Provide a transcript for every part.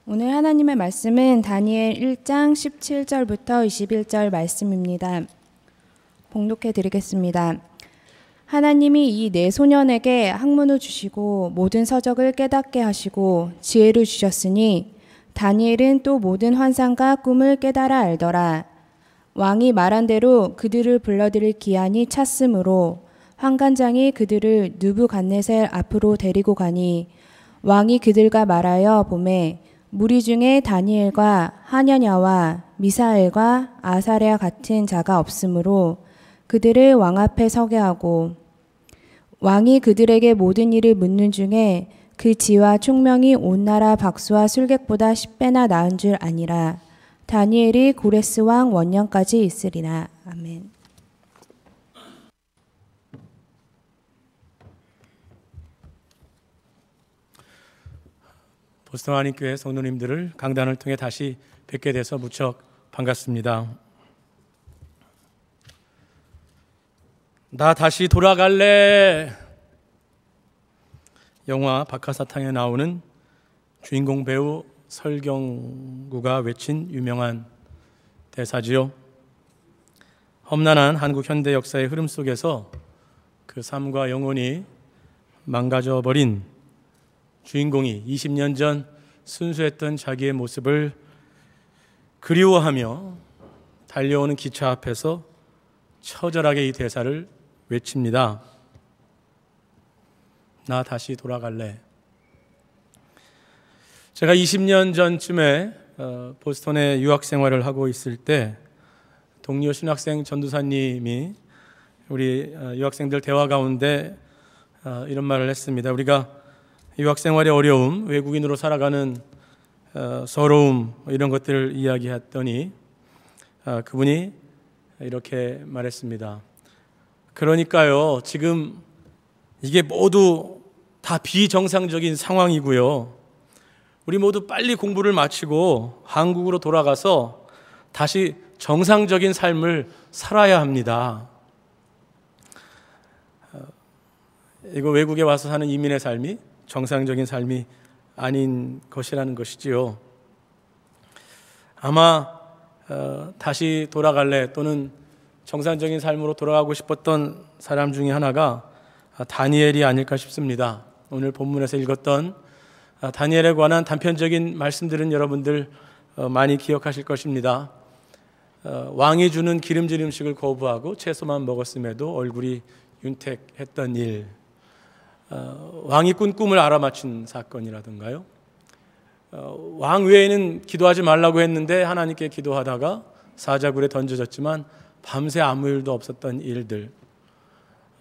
오늘 하나님의 말씀은 다니엘 1장 17절부터 21절 말씀입니다. 봉독해 드리겠습니다. 하나님이 이 네 소년에게 학문을 주시고 모든 서적을 깨닫게 하시고 지혜를 주셨으니 다니엘은 또 모든 환상과 꿈을 깨달아 알더라. 왕이 말한 대로 그들을 불러들일 기한이 찼으므로 환관장이 그들을 느부갓네살 앞으로 데리고 가니 왕이 그들과 말하여 보매 무리 중에 다니엘과 하냐냐와 미사엘과 아사랴 같은 자가 없으므로 그들을 왕 앞에 서게 하고 왕이 그들에게 모든 일을 묻는 중에 그 지와 총명이 온 나라 박수와 술객보다 10배나 나은 줄 아니라 다니엘이 고레스 왕 원년까지 있으리라. 아멘. 보스턴 한인교회 성도님들을 강단을 통해 다시 뵙게 돼서 무척 반갑습니다. 나 다시 돌아갈래. 영화 박하사탕에 나오는 주인공 배우 설경구가 외친 유명한 대사지요. 험난한 한국 현대 역사의 흐름 속에서 그 삶과 영혼이 망가져버린 주인공이 20년 전 순수했던 자기의 모습을 그리워하며 달려오는 기차 앞에서 처절하게 이 대사를 외칩니다. 나 다시 돌아갈래. 제가 20년 전쯤에 보스턴에 유학 생활을 하고 있을 때 동료 신학생 전도사님이 우리 유학생들 대화 가운데 이런 말을 했습니다. 우리가 유학 생활의 어려움, 외국인으로 살아가는 서러움 이런 것들을 이야기했더니 그분이 이렇게 말했습니다. 그러니까요, 지금 이게 모두 다 비정상적인 상황이고요. 우리 모두 빨리 공부를 마치고 한국으로 돌아가서 다시 정상적인 삶을 살아야 합니다. 이거 외국에 와서 사는 이민의 삶이 정상적인 삶이 아닌 것이라는 것이지요. 아마 다시 돌아갈래 또는 정상적인 삶으로 돌아가고 싶었던 사람 중에 하나가 다니엘이 아닐까 싶습니다. 오늘 본문에서 읽었던 다니엘에 관한 단편적인 말씀들은 여러분들 많이 기억하실 것입니다. 왕이 주는 기름진 음식을 거부하고 채소만 먹었음에도 얼굴이 윤택했던 일, 왕이 꾼 꿈을 알아맞힌 사건이라든가요. 왕 외에는 기도하지 말라고 했는데 하나님께 기도하다가 사자굴에 던져졌지만 밤새 아무 일도 없었던 일들.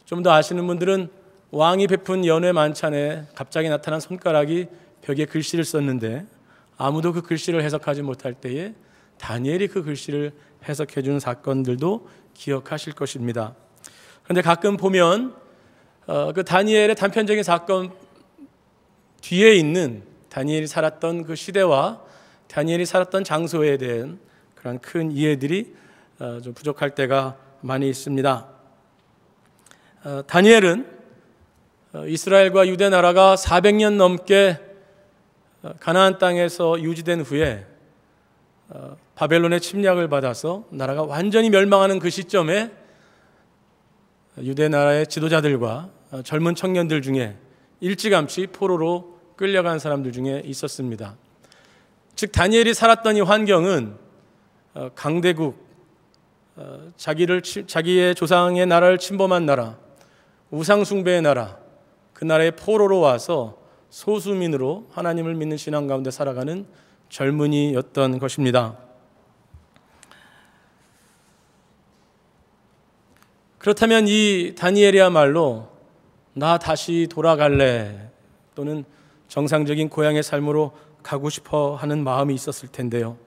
좀 더 아시는 분들은 왕이 베푼 연회 만찬에 갑자기 나타난 손가락이 벽에 글씨를 썼는데 아무도 그 글씨를 해석하지 못할 때에 다니엘이 그 글씨를 해석해 준 사건들도 기억하실 것입니다. 그런데 가끔 보면 그 다니엘의 단편적인 사건 뒤에 있는 다니엘이 살았던 그 시대와 다니엘이 살았던 장소에 대한 그런 큰 이해들이 좀 부족할 때가 많이 있습니다. 다니엘은 이스라엘과 유대 나라가 400년 넘게 가나안 땅에서 유지된 후에 바벨론의 침략을 받아서 나라가 완전히 멸망하는 그 시점에 유대 나라의 지도자들과 젊은 청년들 중에 일찌감치 포로로 끌려간 사람들 중에 있었습니다. 즉 다니엘이 살았던 이 환경은 강대국, 자기의 조상의 나라를 침범한 나라, 우상숭배의 나라, 그 나라의 포로로 와서 소수민으로 하나님을 믿는 신앙 가운데 살아가는 젊은이였던 것입니다. 그렇다면 이 다니엘이야말로 나 다시 돌아갈래 또는 정상적인 고향의 삶으로 가고 싶어 하는 마음이 있었을 텐데요.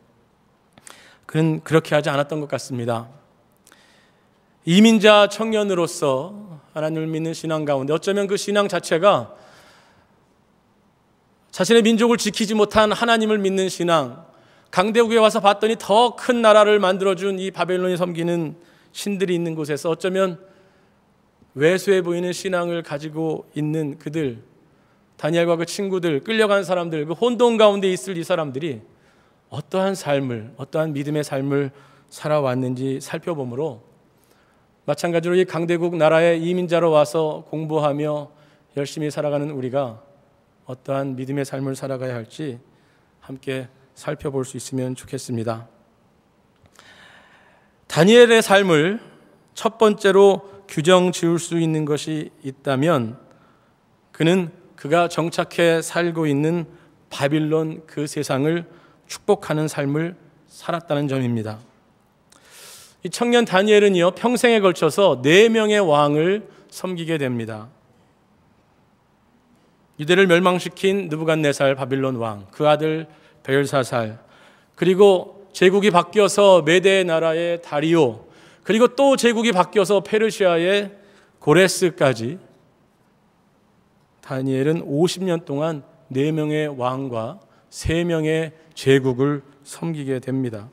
그는 그렇게 하지 않았던 것 같습니다. 이민자 청년으로서 하나님을 믿는 신앙 가운데 어쩌면 그 신앙 자체가 자신의 민족을 지키지 못한 하나님을 믿는 신앙, 강대국에 와서 봤더니 더 큰 나라를 만들어준 이 바벨론이 섬기는 신들이 있는 곳에서 어쩌면 왜소해 보이는 신앙을 가지고 있는 그들, 다니엘과 그 친구들, 끌려간 사람들, 그 혼돈 가운데 있을 이 사람들이 어떠한 삶을, 어떠한 믿음의 삶을 살아왔는지 살펴보므로 마찬가지로 이 강대국 나라의 이민자로 와서 공부하며 열심히 살아가는 우리가 어떠한 믿음의 삶을 살아가야 할지 함께 살펴볼 수 있으면 좋겠습니다. 다니엘의 삶을 첫 번째로 규정 지을 수 있는 것이 있다면 그는 그가 정착해 살고 있는 바빌론 그 세상을 축복하는 삶을 살았다는 점입니다. 이 청년 다니엘은요, 평생에 걸쳐서 4명의 왕을 섬기게 됩니다. 유대를 멸망시킨 느부갓네살 바빌론 왕, 그 아들 벨사살, 그리고 제국이 바뀌어서 메대 나라의 다리오, 그리고 또 제국이 바뀌어서 페르시아의 고레스까지 다니엘은 50년 동안 4명의 왕과 3명의 제국을 섬기게 됩니다.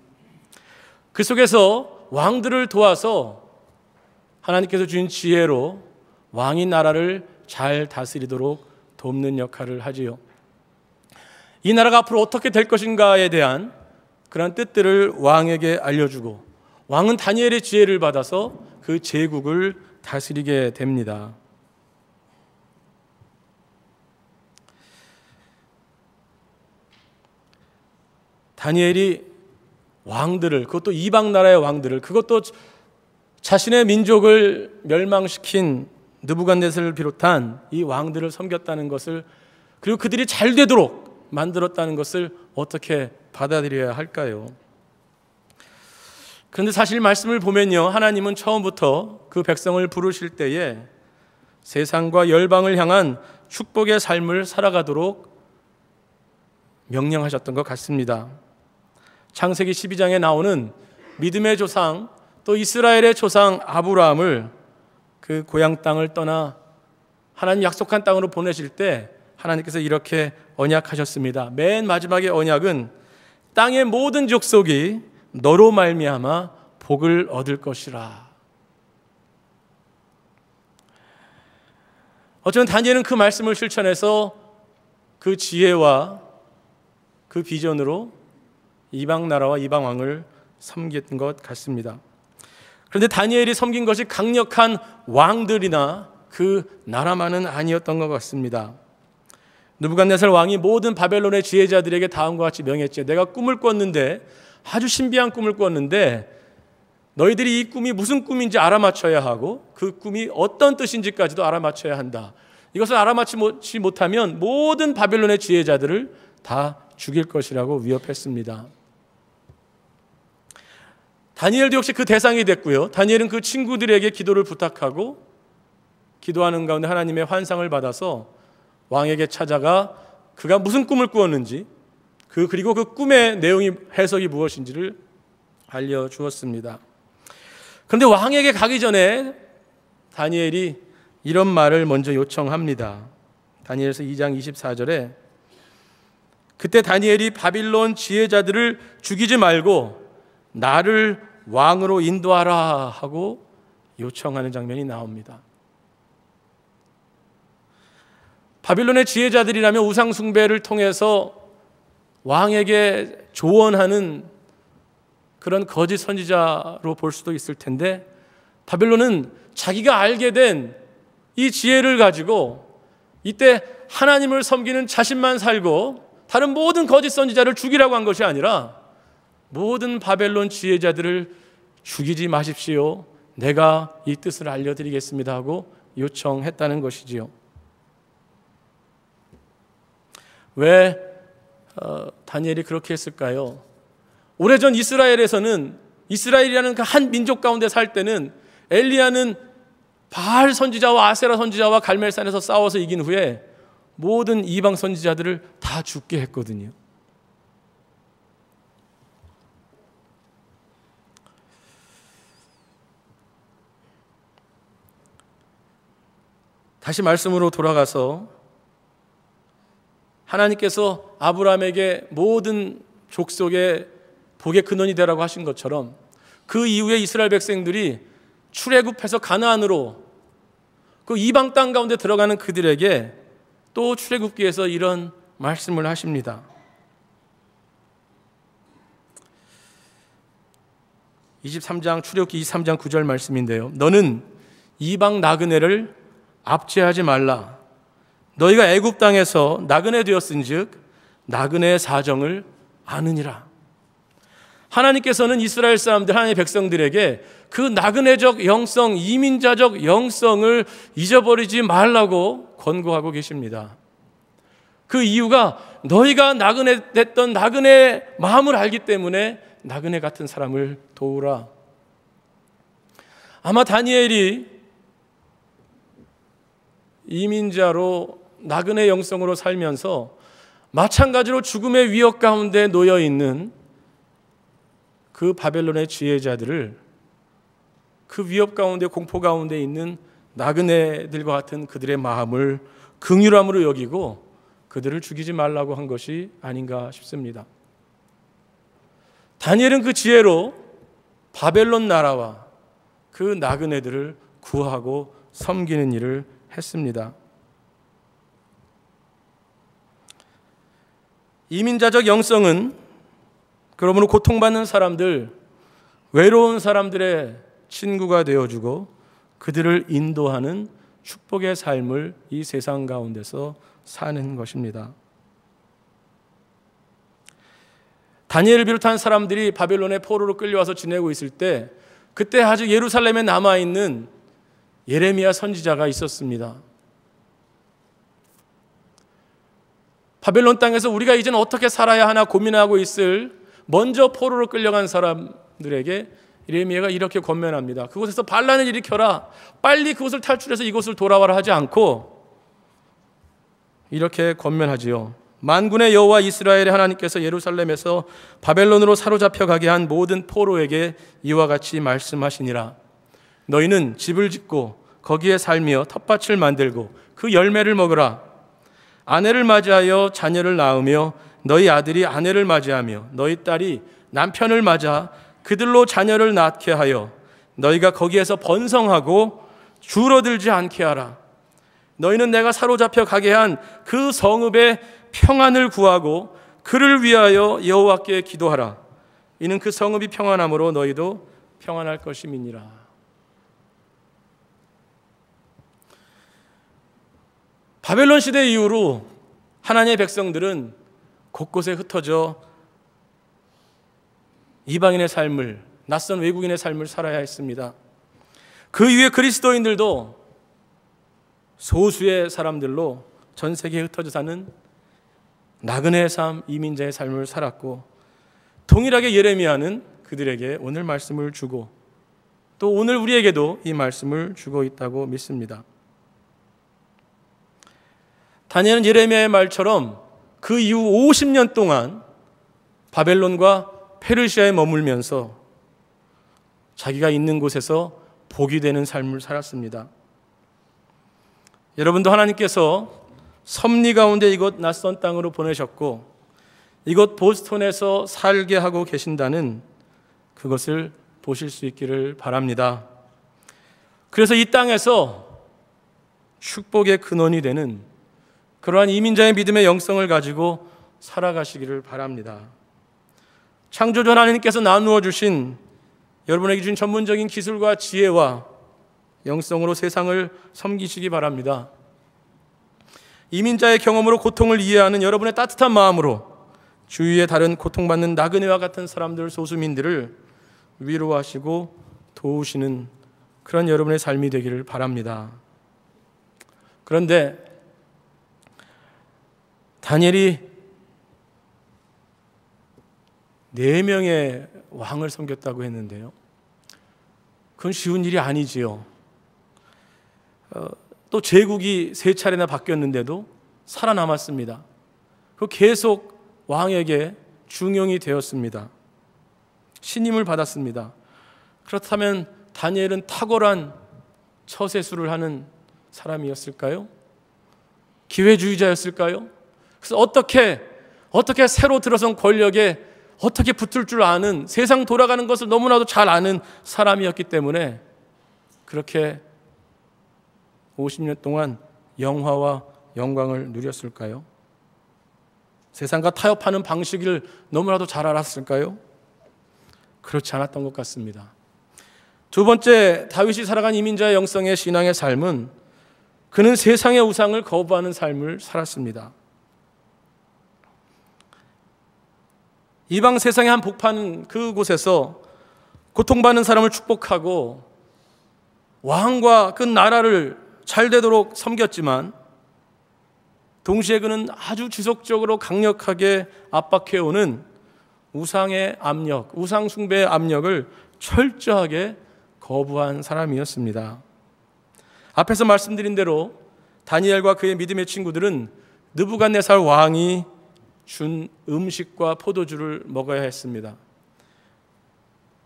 그 속에서 왕들을 도와서 하나님께서 주신 지혜로 왕이 나라를 잘 다스리도록 돕는 역할을 하지요. 이 나라가 앞으로 어떻게 될 것인가에 대한 그런 뜻들을 왕에게 알려주고 왕은 다니엘의 지혜를 받아서 그 제국을 다스리게 됩니다. 다니엘이 왕들을, 그것도 이방 나라의 왕들을, 그것도 자신의 민족을 멸망시킨 느부갓네살을 비롯한 이 왕들을 섬겼다는 것을, 그리고 그들이 잘 되도록 만들었다는 것을 어떻게 받아들여야 할까요? 그런데 사실 말씀을 보면요, 하나님은 처음부터 그 백성을 부르실 때에 세상과 열방을 향한 축복의 삶을 살아가도록 명령하셨던 것 같습니다. 창세기 12장에 나오는 믿음의 조상, 또 이스라엘의 조상 아브라함을 그 고향 땅을 떠나 하나님 약속한 땅으로 보내실 때 하나님께서 이렇게 언약하셨습니다. 맨 마지막의 언약은 땅의 모든 족속이 너로 말미암아 복을 얻을 것이라. 어쩌면 다니엘은 그 말씀을 실천해서 그 지혜와 그 비전으로 이방 나라와 이방 왕을 섬겼던 것 같습니다. 그런데 다니엘이 섬긴 것이 강력한 왕들이나 그 나라만은 아니었던 것 같습니다. 느부갓네살 왕이 모든 바벨론의 지혜자들에게 다음과 같이 명했죠. 내가 꿈을 꿨는데, 아주 신비한 꿈을 꿨는데 너희들이 이 꿈이 무슨 꿈인지 알아맞혀야 하고 그 꿈이 어떤 뜻인지까지도 알아맞혀야 한다. 이것을 알아맞히지 못하면 모든 바벨론의 지혜자들을 다 죽일 것이라고 위협했습니다. 다니엘도 역시 그 대상이 됐고요. 다니엘은 그 친구들에게 기도를 부탁하고 기도하는 가운데 하나님의 환상을 받아서 왕에게 찾아가 그가 무슨 꿈을 꾸었는지 그리고 그 꿈의 내용이 해석이 무엇인지를 알려주었습니다. 그런데 왕에게 가기 전에 다니엘이 이런 말을 먼저 요청합니다. 다니엘서 2장 24절에 그때 다니엘이 바빌론 지혜자들을 죽이지 말고 나를 왕으로 인도하라 하고 요청하는 장면이 나옵니다. 바빌론의 지혜자들이라면 우상 숭배를 통해서 왕에게 조언하는 그런 거짓 선지자로 볼 수도 있을 텐데 바빌론은 자기가 알게 된 이 지혜를 가지고 이때 하나님을 섬기는 자신만 살고 다른 모든 거짓 선지자를 죽이라고 한 것이 아니라 모든 바벨론 지혜자들을 죽이지 마십시오. 내가 이 뜻을 알려드리겠습니다 하고 요청했다는 것이지요. 왜 다니엘이 그렇게 했을까요? 오래전 이스라엘에서는 이스라엘이라는 그 한 민족 가운데 살 때는 엘리야는 바알 선지자와 아세라 선지자와 갈멜산에서 싸워서 이긴 후에 모든 이방 선지자들을 다 죽게 했거든요. 다시 말씀으로 돌아가서 하나님께서 아브라함에게 모든 족속의 복의 근원이 되라고 하신 것처럼 그 이후에 이스라엘 백성들이 출애굽해서 가나안으로 그 이방 땅 가운데 들어가는 그들에게 또 출애굽기에서 이런 말씀을 하십니다. 출애굽기 23장 9절 말씀인데요. 너는 이방 나그네를 압제하지 말라. 너희가 애굽 땅에서 나그네 되었은즉 나그네의 사정을 아느니라. 하나님께서는 이스라엘 사람들, 하나님의 백성들에게 그 나그네적 영성, 이민자적 영성을 잊어버리지 말라고 권고하고 계십니다. 그 이유가 너희가 나그네 됐던 나그네의 마음을 알기 때문에 나그네 같은 사람을 도우라. 아마 다니엘이 이민자로 나그네 영성으로 살면서 마찬가지로 죽음의 위협 가운데 놓여 있는 그 바벨론의 지혜자들을, 그 위협 가운데, 공포 가운데 있는 나그네들과 같은 그들의 마음을 긍휼함으로 여기고 그들을 죽이지 말라고 한 것이 아닌가 싶습니다. 다니엘은 그 지혜로 바벨론 나라와 그 나그네들을 구하고 섬기는 일을 했습니다. 이민자적 영성은 그러므로 고통받는 사람들, 외로운 사람들의 친구가 되어주고 그들을 인도하는 축복의 삶을 이 세상 가운데서 사는 것입니다. 다니엘을 비롯한 사람들이 바벨론의 포로로 끌려와서 지내고 있을 때, 그때 아직 예루살렘에 남아있는 예레미야 선지자가 있었습니다. 바벨론 땅에서 우리가 이제는 어떻게 살아야 하나 고민하고 있을 먼저 포로로 끌려간 사람들에게 예레미야가 이렇게 권면합니다. 그곳에서 반란을 일으켜라. 빨리 그곳을 탈출해서 이곳을 돌아와라 하지 않고 이렇게 권면하지요. 만군의 여호와 이스라엘의 하나님께서 예루살렘에서 바벨론으로 사로잡혀 가게 한 모든 포로에게 이와 같이 말씀하시니라. 너희는 집을 짓고 거기에 살며 텃밭을 만들고 그 열매를 먹으라. 아내를 맞이하여 자녀를 낳으며 너희 아들이 아내를 맞이하며 너희 딸이 남편을 맞아 그들로 자녀를 낳게 하여 너희가 거기에서 번성하고 줄어들지 않게 하라. 너희는 내가 사로잡혀 가게 한 그 성읍의 평안을 구하고 그를 위하여 여호와께 기도하라. 이는 그 성읍이 평안함으로 너희도 평안할 것임이니라. 바벨론 시대 이후로 하나님의 백성들은 곳곳에 흩어져 이방인의 삶을, 낯선 외국인의 삶을 살아야 했습니다. 그 이후에 그리스도인들도 소수의 사람들로 전 세계에 흩어져 사는 나그네의 삶, 이민자의 삶을 살았고, 동일하게 예레미야는 그들에게 오늘 말씀을 주고 또 오늘 우리에게도 이 말씀을 주고 있다고 믿습니다. 다니엘은 예레미야의 말처럼 그 이후 50년 동안 바벨론과 페르시아에 머물면서 자기가 있는 곳에서 복이 되는 삶을 살았습니다. 여러분도 하나님께서 섭리 가운데 이곳 낯선 땅으로 보내셨고 이곳 보스턴에서 살게 하고 계신다는 그것을 보실 수 있기를 바랍니다. 그래서 이 땅에서 축복의 근원이 되는 그러한 이민자의 믿음의 영성을 가지고 살아가시기를 바랍니다. 창조주 하나님께서 나누어 주신, 여러분에게 주신 전문적인 기술과 지혜와 영성으로 세상을 섬기시기 바랍니다. 이민자의 경험으로 고통을 이해하는 여러분의 따뜻한 마음으로 주위의 다른 고통받는 나그네와 같은 사람들, 소수민들을 위로하시고 도우시는 그런 여러분의 삶이 되기를 바랍니다. 그런데 다니엘이 4명의 왕을 섬겼다고 했는데요, 그건 쉬운 일이 아니지요. 또 제국이 3차례나 바뀌었는데도 살아남았습니다. 그 계속 왕에게 중용이 되었습니다. 신임을 받았습니다. 그렇다면 다니엘은 탁월한 처세술을 하는 사람이었을까요? 기회주의자였을까요? 그래서 어떻게 새로 들어선 권력에 어떻게 붙을 줄 아는, 세상 돌아가는 것을 너무나도 잘 아는 사람이었기 때문에 그렇게 50년 동안 영화와 영광을 누렸을까요? 세상과 타협하는 방식을 너무나도 잘 알았을까요? 그렇지 않았던 것 같습니다. 두 번째, 다윗이 살아간 이민자의 영성의 신앙의 삶은 그는 세상의 우상을 거부하는 삶을 살았습니다. 이방 세상의 한 복판 그곳에서 고통받는 사람을 축복하고 왕과 그 나라를 잘 되도록 섬겼지만 동시에 그는 아주 지속적으로 강력하게 압박해오는 우상의 압력, 우상 숭배의 압력을 철저하게 거부한 사람이었습니다. 앞에서 말씀드린 대로 다니엘과 그의 믿음의 친구들은 느부갓네살 왕이 준 음식과 포도주를 먹어야 했습니다.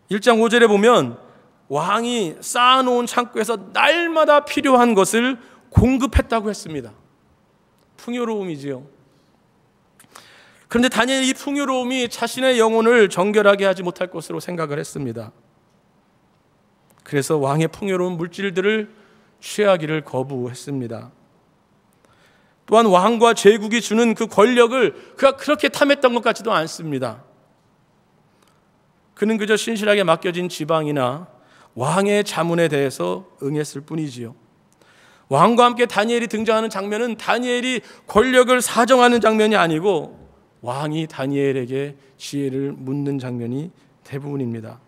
1장 5절에 보면 왕이 쌓아놓은 창고에서 날마다 필요한 것을 공급했다고 했습니다. 풍요로움이지요. 그런데 다니엘이 이 풍요로움이 자신의 영혼을 정결하게 하지 못할 것으로 생각을 했습니다. 그래서 왕의 풍요로운 물질들을 취하기를 거부했습니다. 또한 왕과 제국이 주는 그 권력을 그가 그렇게 탐했던 것 같지도 않습니다. 그는 그저 신실하게 맡겨진 지방이나 왕의 자문에 대해서 응했을 뿐이지요. 왕과 함께 다니엘이 등장하는 장면은 다니엘이 권력을 사정하는 장면이 아니고 왕이 다니엘에게 지혜를 묻는 장면이 대부분입니다.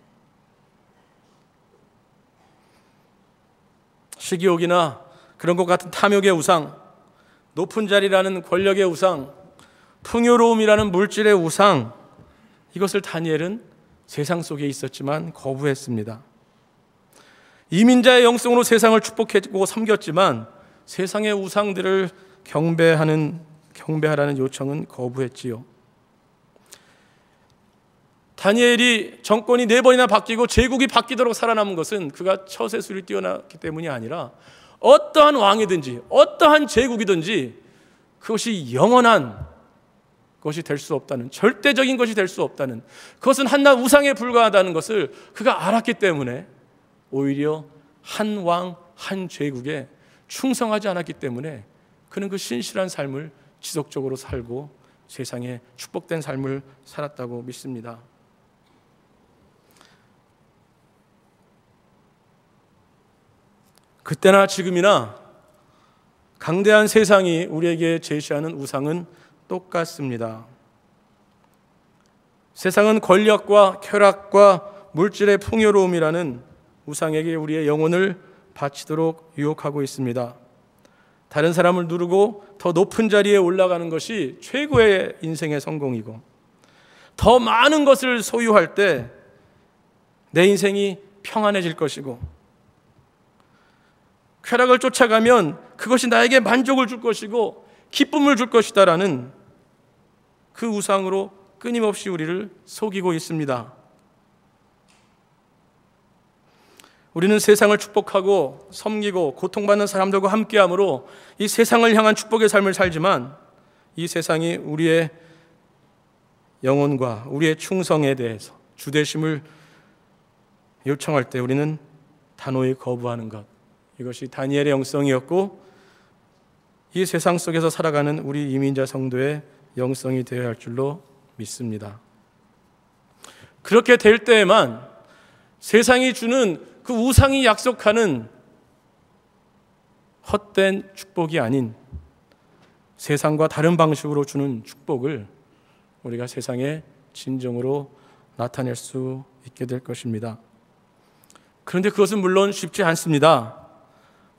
식욕이나 그런 것 같은 탐욕의 우상, 높은 자리라는 권력의 우상, 풍요로움이라는 물질의 우상, 이것을 다니엘은 세상 속에 있었지만 거부했습니다. 이민자의 영성으로 세상을 축복했고 섬겼지만 세상의 우상들을 경배하라는 요청은 거부했지요. 다니엘이 정권이 4번이나 바뀌고 제국이 바뀌도록 살아남은 것은 그가 처세술이 뛰어났기 때문이 아니라 어떠한 왕이든지 어떠한 제국이든지 그것이 영원한 것이 될 수 없다는, 절대적인 것이 될 수 없다는, 그것은 한낱 우상에 불과하다는 것을 그가 알았기 때문에 오히려 한 왕, 한 제국에 충성하지 않았기 때문에 그는 그 신실한 삶을 지속적으로 살고 세상에 축복된 삶을 살았다고 믿습니다. 그때나 지금이나 강대한 세상이 우리에게 제시하는 우상은 똑같습니다. 세상은 권력과 쾌락과 물질의 풍요로움이라는 우상에게 우리의 영혼을 바치도록 유혹하고 있습니다. 다른 사람을 누르고 더 높은 자리에 올라가는 것이 최고의 인생의 성공이고, 더 많은 것을 소유할 때 내 인생이 평안해질 것이고, 쾌락을 쫓아가면 그것이 나에게 만족을 줄 것이고 기쁨을 줄 것이다라는 그 우상으로 끊임없이 우리를 속이고 있습니다. 우리는 세상을 축복하고 섬기고 고통받는 사람들과 함께함으로 이 세상을 향한 축복의 삶을 살지만 이 세상이 우리의 영혼과 우리의 충성에 대해서 주대심을 요청할 때 우리는 단호히 거부하는 것, 이것이 다니엘의 영성이었고 이 세상 속에서 살아가는 우리 이민자 성도의 영성이 되어야 할 줄로 믿습니다. 그렇게 될 때에만 세상이 주는 그 우상이 약속하는 헛된 축복이 아닌 세상과 다른 방식으로 주는 축복을 우리가 세상에 진정으로 나타낼 수 있게 될 것입니다. 그런데 그것은 물론 쉽지 않습니다.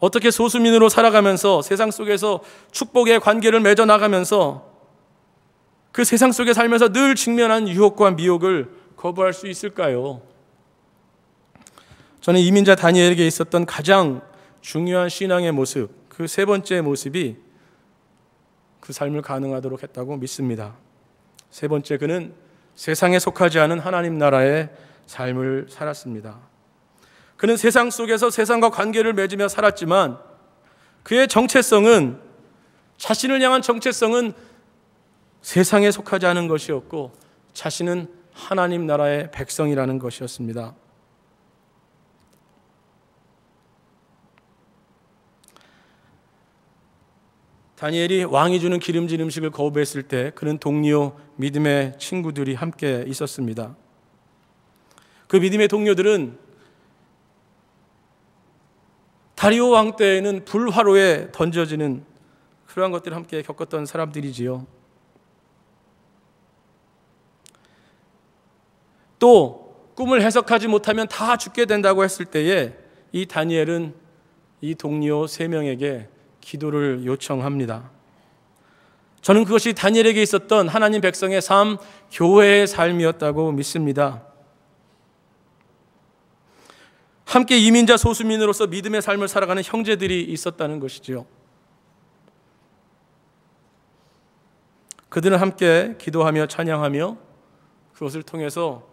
어떻게 소수민으로 살아가면서 세상 속에서 축복의 관계를 맺어 나가면서 그 세상 속에 살면서 늘 직면한 유혹과 미혹을 거부할 수 있을까요? 저는 이민자 다니엘에게 있었던 가장 중요한 신앙의 모습, 그 세 번째 모습이 그 삶을 가능하도록 했다고 믿습니다. 세 번째, 그는 세상에 속하지 않은 하나님 나라의 삶을 살았습니다. 그는 세상 속에서 세상과 관계를 맺으며 살았지만 그의 정체성은, 자신을 향한 정체성은 세상에 속하지 않은 것이었고 자신은 하나님 나라의 백성이라는 것이었습니다. 다니엘이 왕이 주는 기름진 음식을 거부했을 때 그는 동료 믿음의 친구들이 함께 있었습니다. 그 믿음의 동료들은 다리오 왕 때에는 불화로에 던져지는 그러한 것들을 함께 겪었던 사람들이지요. 또 꿈을 해석하지 못하면 다 죽게 된다고 했을 때에 이 다니엘은 이 동료 3명에게 기도를 요청합니다. 저는 그것이 다니엘에게 있었던 하나님 백성의 삶, 교회의 삶이었다고 믿습니다. 함께 이민자 소수민으로서 믿음의 삶을 살아가는 형제들이 있었다는 것이지요. 그들은 함께 기도하며 찬양하며 그것을 통해서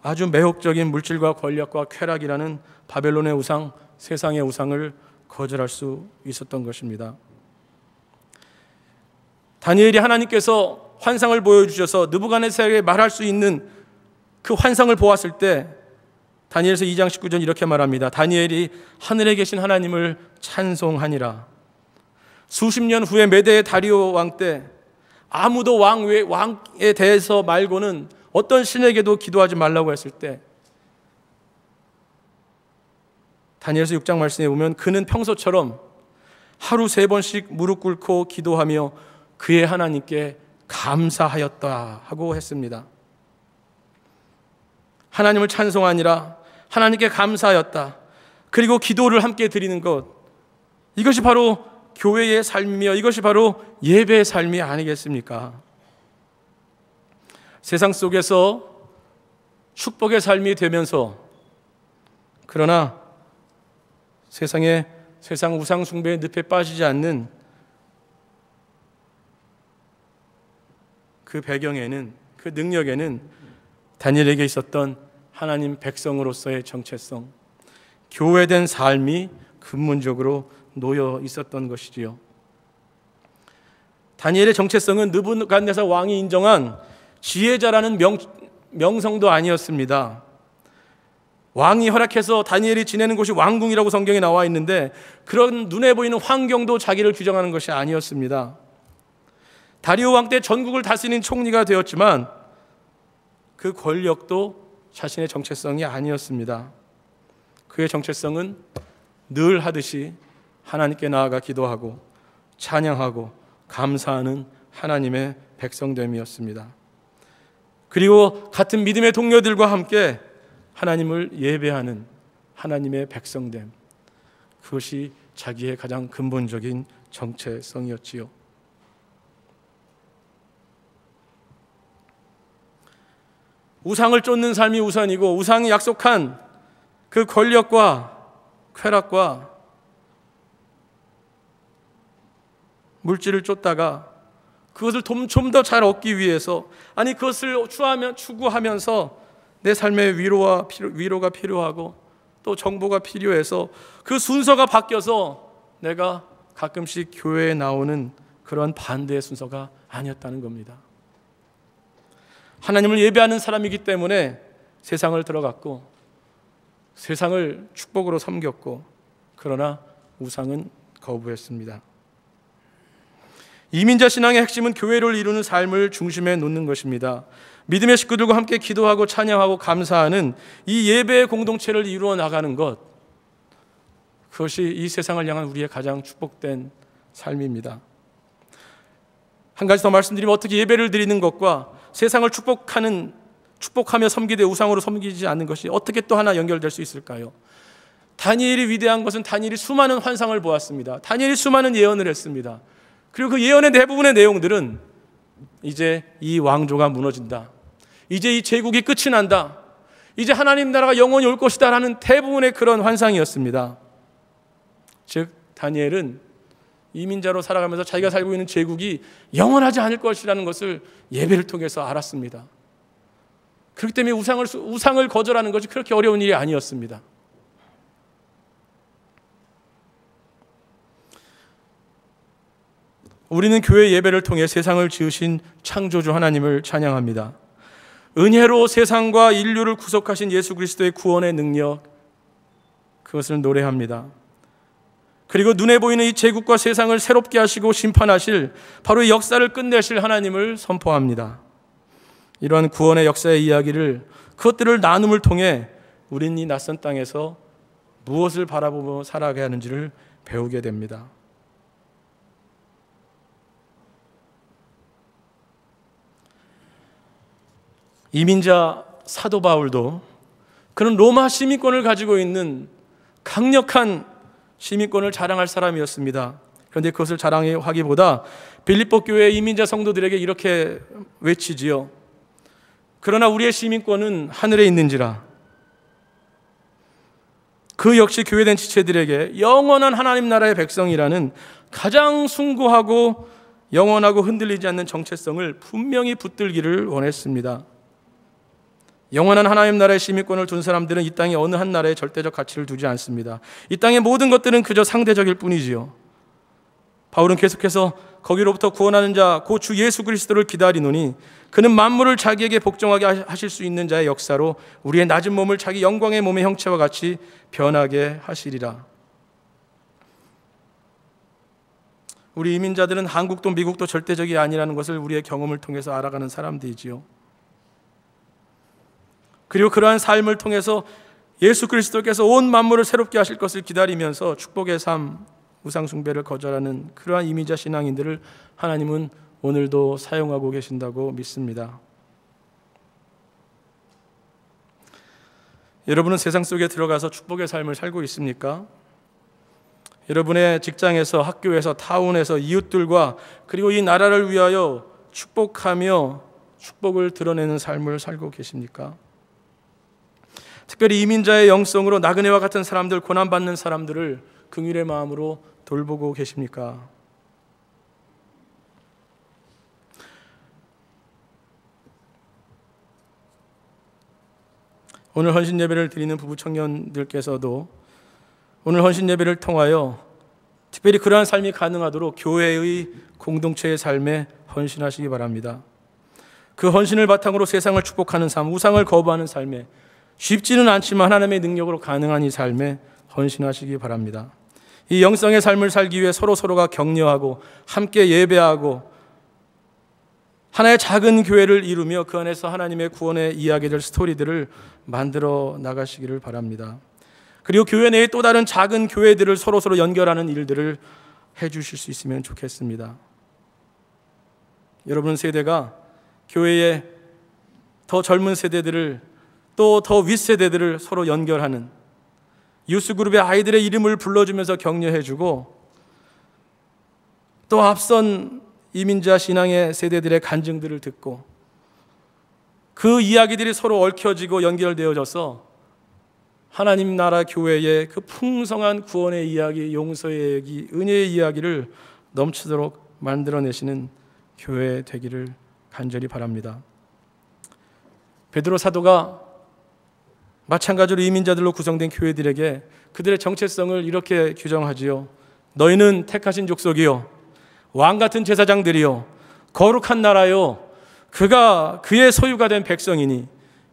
아주 매혹적인 물질과 권력과 쾌락이라는 바벨론의 우상, 세상의 우상을 거절할 수 있었던 것입니다. 다니엘이 하나님께서 환상을 보여주셔서 느부갓네살에게 말할 수 있는 그 환상을 보았을 때 다니엘서 2장 19절 이렇게 말합니다. 다니엘이 하늘에 계신 하나님을 찬송하니라. 수십 년 후에 메대 다리오 왕 때 아무도 왕에 대해서 말고는 어떤 신에게도 기도하지 말라고 했을 때 다니엘서 6장 말씀에 보면 그는 평소처럼 하루 3번씩 무릎 꿇고 기도하며 그의 하나님께 감사하였다 하고 했습니다. 하나님을 찬송하니라, 하나님께 감사하였다. 그리고 기도를 함께 드리는 것, 이것이 바로 교회의 삶이며 이것이 바로 예배의 삶이 아니겠습니까? 세상 속에서 축복의 삶이 되면서 그러나 세상 우상 숭배의 늪에 빠지지 않는 그 배경에는, 그 능력에는 다니엘에게 있었던 하나님 백성으로서의 정체성, 교회된 삶이 근본적으로 놓여 있었던 것이지요. 다니엘의 정체성은 느부갓네살 왕이 인정한 지혜자라는 명성도 아니었습니다. 왕이 허락해서 다니엘이 지내는 곳이 왕궁이라고 성경에 나와 있는데 그런 눈에 보이는 환경도 자기를 규정하는 것이 아니었습니다. 다리오 왕 때 전국을 다스리는 총리가 되었지만 그 권력도 자신의 정체성이 아니었습니다. 그의 정체성은 늘 하듯이 하나님께 나아가 기도하고 찬양하고 감사하는 하나님의 백성됨이었습니다. 그리고 같은 믿음의 동료들과 함께 하나님을 예배하는 하나님의 백성됨, 그것이 자기의 가장 근본적인 정체성이었지요. 우상을 쫓는 삶이 우선이고 우상이 약속한 그 권력과 쾌락과 물질을 쫓다가 그것을 좀 더 잘 얻기 위해서, 아니 그것을 추구하면서 내 삶의 위로가 필요하고 또 정보가 필요해서 그 순서가 바뀌어서 내가 가끔씩 교회에 나오는 그런 반대의 순서가 아니었다는 겁니다. 하나님을 예배하는 사람이기 때문에 세상을 들어갔고 세상을 축복으로 섬겼고, 그러나 우상은 거부했습니다. 이민자 신앙의 핵심은 교회를 이루는 삶을 중심에 놓는 것입니다. 믿음의 식구들과 함께 기도하고 찬양하고 감사하는 이 예배의 공동체를 이루어 나가는 것, 그것이 이 세상을 향한 우리의 가장 축복된 삶입니다. 한 가지 더 말씀드리면, 어떻게 예배를 드리는 것과 세상을 축복하며 섬기되 우상으로 섬기지 않는 것이 어떻게 또 하나 연결될 수 있을까요? 다니엘이 위대한 것은 다니엘이 수많은 환상을 보았습니다. 다니엘이 수많은 예언을 했습니다. 그리고 그 예언의 대부분의 내용들은 이제 이 왕조가 무너진다, 이제 이 제국이 끝이 난다, 이제 하나님 나라가 영원히 올 것이다 라는 대부분의 그런 환상이었습니다. 즉 다니엘은 이민자로 살아가면서 자기가 살고 있는 제국이 영원하지 않을 것이라는 것을 예배를 통해서 알았습니다. 그렇기 때문에 우상을 거절하는 것이 그렇게 어려운 일이 아니었습니다. 우리는 교회 예배를 통해 세상을 지으신 창조주 하나님을 찬양합니다. 은혜로 세상과 인류를 구속하신 예수 그리스도의 구원의 능력, 그것을 노래합니다. 그리고 눈에 보이는 이 제국과 세상을 새롭게 하시고 심판하실 바로 이 역사를 끝내실 하나님을 선포합니다. 이러한 구원의 역사의 이야기를, 그것들을 나눔을 통해 우리는 이 낯선 땅에서 무엇을 바라보며 살아가야 하는지를 배우게 됩니다. 이민자 사도 바울도 그는 로마 시민권을 가지고 있는 강력한 시민권을 자랑할 사람이었습니다. 그런데 그것을 자랑하기보다 빌립보 교회의 이민자 성도들에게 이렇게 외치지요. 그러나 우리의 시민권은 하늘에 있는지라. 그 역시 교회된 지체들에게 영원한 하나님 나라의 백성이라는 가장 숭고하고 영원하고 흔들리지 않는 정체성을 분명히 붙들기를 원했습니다. 영원한 하나님 나라의 시민권을 둔 사람들은 이 땅의 어느 한 나라에 절대적 가치를 두지 않습니다. 이 땅의 모든 것들은 그저 상대적일 뿐이지요. 바울은 계속해서 거기로부터 구원하는 자 곧 주 예수 그리스도를 기다리노니 그는 만물을 자기에게 복종하게 하실 수 있는 자의 역사로 우리의 낮은 몸을 자기 영광의 몸의 형체와 같이 변하게 하시리라. 우리 이민자들은 한국도 미국도 절대적이 아니라는 것을 우리의 경험을 통해서 알아가는 사람들이지요. 그리고 그러한 삶을 통해서 예수 그리스도께서 온 만물을 새롭게 하실 것을 기다리면서 축복의 삶, 우상 숭배를 거절하는 그러한 이민자 신앙인들을 하나님은 오늘도 사용하고 계신다고 믿습니다. 여러분은 세상 속에 들어가서 축복의 삶을 살고 있습니까? 여러분의 직장에서, 학교에서, 타운에서 이웃들과 그리고 이 나라를 위하여 축복하며 축복을 드러내는 삶을 살고 계십니까? 특별히 이민자의 영성으로 나그네와 같은 사람들, 고난받는 사람들을 긍휼의 마음으로 돌보고 계십니까? 오늘 헌신 예배를 드리는 부부 청년들께서도 오늘 헌신 예배를 통하여 특별히 그러한 삶이 가능하도록 교회의 공동체의 삶에 헌신하시기 바랍니다. 그 헌신을 바탕으로 세상을 축복하는 삶, 우상을 거부하는 삶에 쉽지는 않지만 하나님의 능력으로 가능한 이 삶에 헌신하시기 바랍니다. 이 영성의 삶을 살기 위해 서로가 격려하고 함께 예배하고 하나의 작은 교회를 이루며 그 안에서 하나님의 구원의 이야기들, 스토리들을 만들어 나가시기를 바랍니다. 그리고 교회 내에 또 다른 작은 교회들을 서로 연결하는 일들을 해주실 수 있으면 좋겠습니다. 여러분 세대가 교회의 더 젊은 세대들을 또 더 윗세대들을 서로 연결하는 유스그룹의 아이들의 이름을 불러주면서 격려해주고 또 앞선 이민자 신앙의 세대들의 간증들을 듣고 그 이야기들이 서로 얽혀지고 연결되어져서 하나님 나라 교회의 그 풍성한 구원의 이야기, 용서의 이야기, 은혜의 이야기를 넘치도록 만들어내시는 교회 되기를 간절히 바랍니다. 베드로 사도가 마찬가지로 이민자들로 구성된 교회들에게 그들의 정체성을 이렇게 규정하지요. 너희는 택하신 족속이요, 왕같은 제사장들이요, 거룩한 나라요, 그가 그의 소유가 된 백성이니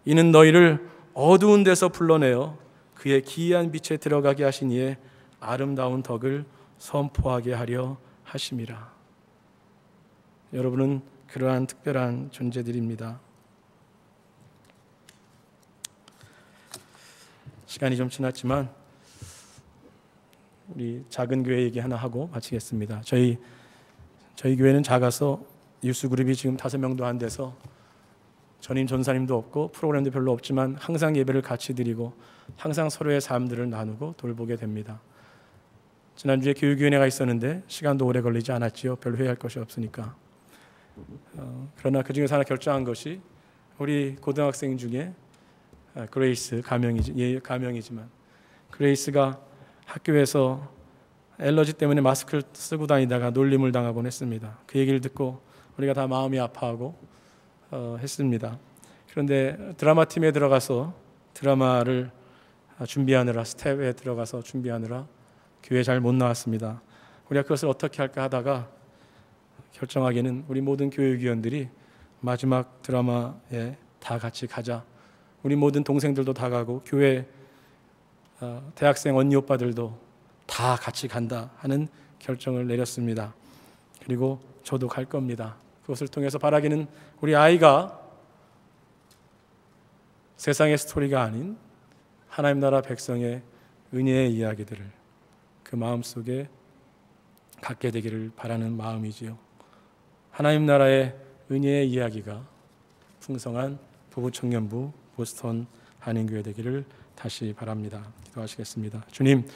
이는 너희를 어두운 데서 불러내어 그의 기이한 빛에 들어가게 하신 이의 아름다운 덕을 선포하게 하려 하심이라. 여러분은 그러한 특별한 존재들입니다. 시간이 좀 지났지만 우리 작은 교회 얘기 하나 하고 마치겠습니다. 저희 교회는 작아서 유스그룹이 지금 5명도 안 돼서 전임 전사님도 없고 프로그램도 별로 없지만 항상 예배를 같이 드리고 항상 서로의 삶들을 나누고 돌보게 됩니다. 지난주에 교육위원회가 있었는데 시간도 오래 걸리지 않았지요. 별로 회의할 것이 없으니까. 그러나 그 중에서 하나 결정한 것이 우리 고등학생 중에 그레이스 가명이지만 그레이스가 학교에서 엘러지 때문에 마스크를 쓰고 다니다가 놀림을 당하곤 했습니다. 그 얘기를 듣고 우리가 다 마음이 아파하고 했습니다. 그런데 드라마 팀에 들어가서 드라마를 준비하느라, 스텝에 들어가서 준비하느라 교회 잘 못 나왔습니다. 우리가 그것을 어떻게 할까 하다가 결정하기에는 우리 모든 교육위원들이 마지막 드라마에 다 같이 가자. 우리 모든 동생들도 다 가고 교회 대학생 언니 오빠들도 다 같이 간다 하는 결정을 내렸습니다. 그리고 저도 갈 겁니다. 그것을 통해서 바라기는 우리 아이가 세상의 스토리가 아닌 하나님 나라 백성의 은혜의 이야기들을 그 마음속에 갖게 되기를 바라는 마음이지요. 하나님 나라의 은혜의 이야기가 풍성한 부부청년부 보스턴 한인교회 되기를 다시 바랍니다. 기도하시겠습니다. 주님,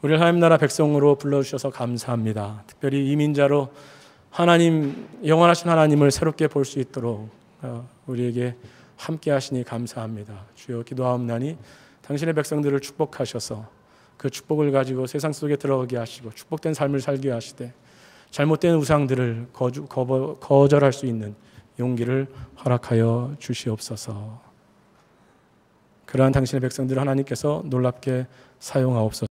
우리를 하나님 나라 백성으로 불러주셔서 감사합니다. 특별히 이민자로 하나님, 영원하신 하나님을 새롭게 볼 수 있도록 우리에게 함께 하시니 감사합니다. 주여, 기도하옵나니 당신의 백성들을 축복하셔서 그 축복을 가지고 세상 속에 들어가게 하시고 축복된 삶을 살게 하시되 잘못된 우상들을 거절할 수 있는 용기를 허락하여 주시옵소서. 그러한 당신의 백성들을 하나님께서 놀랍게 사용하옵소서.